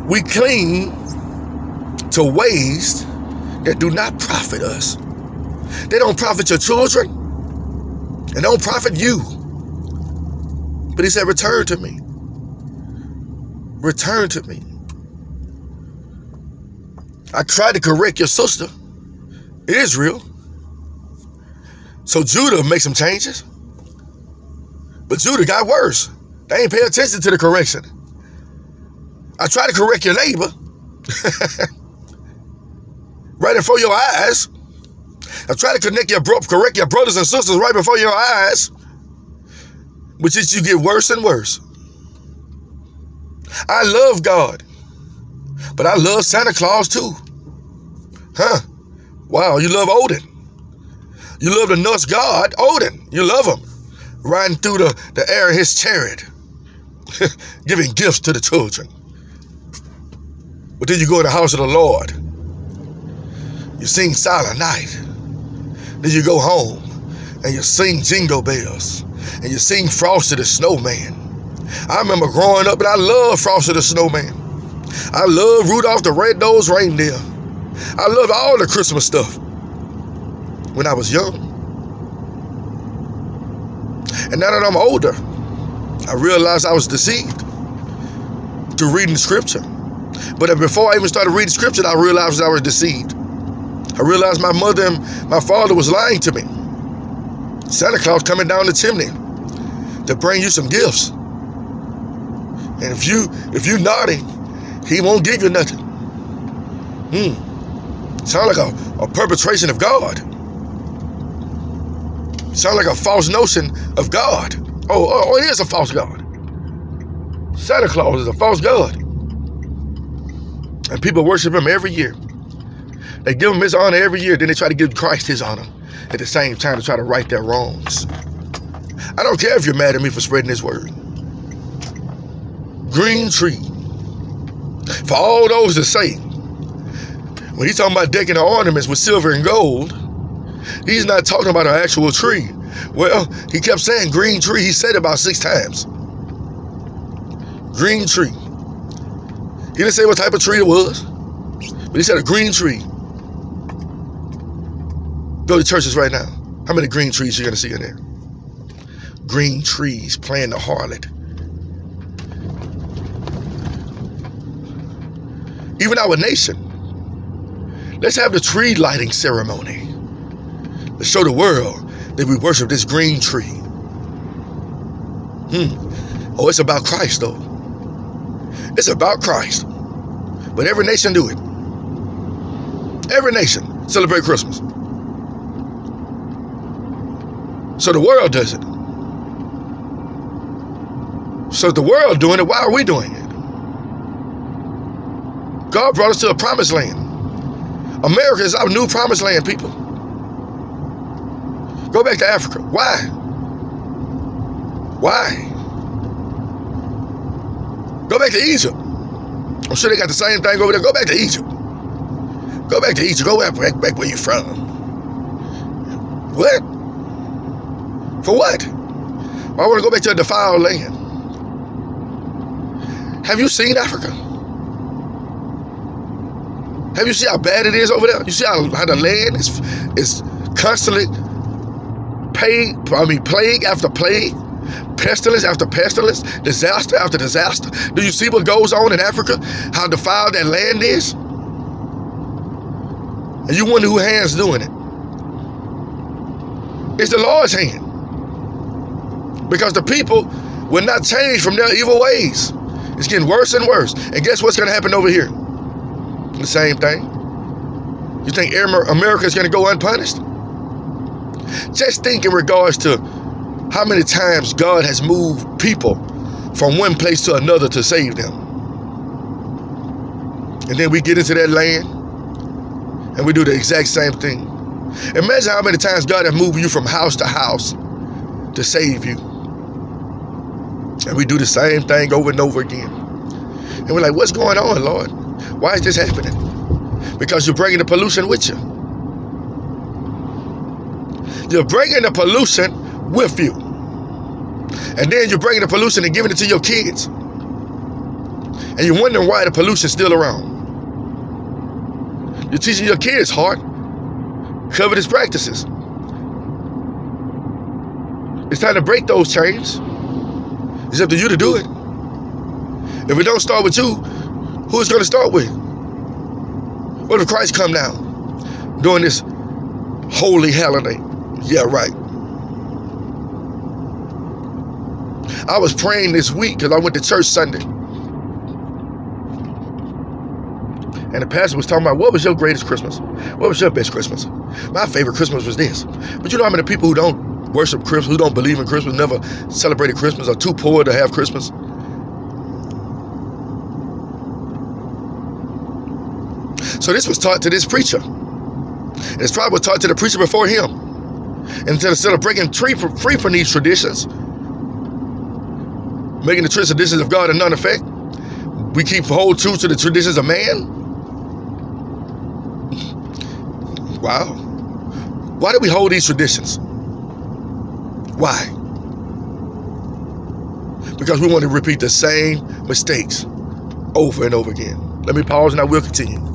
We cling to ways that do not profit us. They don't profit your children, and don't profit you. But he said, return to me. Return to me. I tried to correct your sister, Israel, so Judah make some changes. But Judah got worse. They ain't pay attention to the correction. I tried to correct your neighbor right in front of your eyes. I tried to correct your brothers and sisters right before your eyes. But just you get worse and worse. I love God, but I love Santa Claus too. Huh? Wow, you love Odin. You love the Norse god, Odin. You love him. Riding through the air in his chariot. Giving gifts to the children. But then you go in the house of the Lord. You sing Silent Night. Then you go home and you sing Jingle Bells. And you sing Frosty the Snowman. I remember growing up and I loved Frosty the Snowman. I loved Rudolph the Red-Nosed Reindeer. I loved all the Christmas stuff when I was young. And now that I'm older, I realized I was deceived through reading scripture. But before I even started reading scripture, I realized I was deceived. I realized my mother and my father was lying to me. Santa Claus coming down the chimney to bring you some gifts. And if you naughty, he won't give you nothing. Sound like a perpetration of God. Sound like a false notion of God. Oh, it is a false God. Santa Claus is a false God. And people worship him every year. They give him his honor every year, then they try to give Christ his honor at the same time to try to right their wrongs. I don't care if you're mad at me for spreading his word. Green tree. For all those that say, when he's talking about decking the ornaments with silver and gold, he's not talking about an actual tree. Well, he kept saying green tree. He said it about 6 times. Green tree. He didn't say what type of tree it was, but he said a green tree. Go to churches right now. How many green trees you're going to see in there? Green trees playing the harlot. Even our nation. Let's have the tree lighting ceremony. Let's show the world that we worship this green tree. Oh, it's about Christ though. It's about Christ. But every nation do it. Every nation celebrate Christmas. So the world does it. So if the world doing it, why are we doing it? God brought us to a promised land. America is our new promised land, people. Go back to Africa. Why? Why? Go back to Egypt. I'm sure they got the same thing over there. Go back to Egypt. Go back to Egypt. Go back where you're from. What? For what? I want to go back to a defiled land. Have you seen Africa? Have you seen how bad it is over there? You see how the land is constantly plague after plague, pestilence after pestilence, disaster after disaster. Do you see what goes on in Africa? How defiled that land is? And you wonder whose hand's doing it. It's the Lord's hand. Because the people will not change from their evil ways. It's getting worse and worse. And guess what's going to happen over here? The same thing. You think America is going to go unpunished? Just think in regards to how many times God has moved people from one place to another to save them. And then we get into that land and we do the exact same thing. Imagine how many times God has moved you from house to house to save you. And we do the same thing over and over again. And we're like, what's going on, Lord? Why is this happening? Because you're bringing the pollution with you. You're bringing the pollution with you. And then you're bringing the pollution and giving it to your kids. And you're wondering why the pollution's still around. You're teaching your kids hard, covetous practices. It's time to break those chains. It's up to you to do it. If it don't start with you, who is going to start with? What if Christ come down during this holy holiday? Yeah, right. I was praying this week because I went to church Sunday. And the pastor was talking about, what was your greatest Christmas? What was your best Christmas? My favorite Christmas was this. But you know how many people who don't worship Christmas, who don't believe in Christmas, never celebrated Christmas, are too poor to have Christmas? So this was taught to this preacher. And it's probably was taught to the preacher before him. And instead of breaking free from these traditions, making the traditions of God a non-effect, we keep hold true to the traditions of man. Wow. Why do we hold these traditions? Why? Because we want to repeat the same mistakes over and over again. Let me pause and I will continue.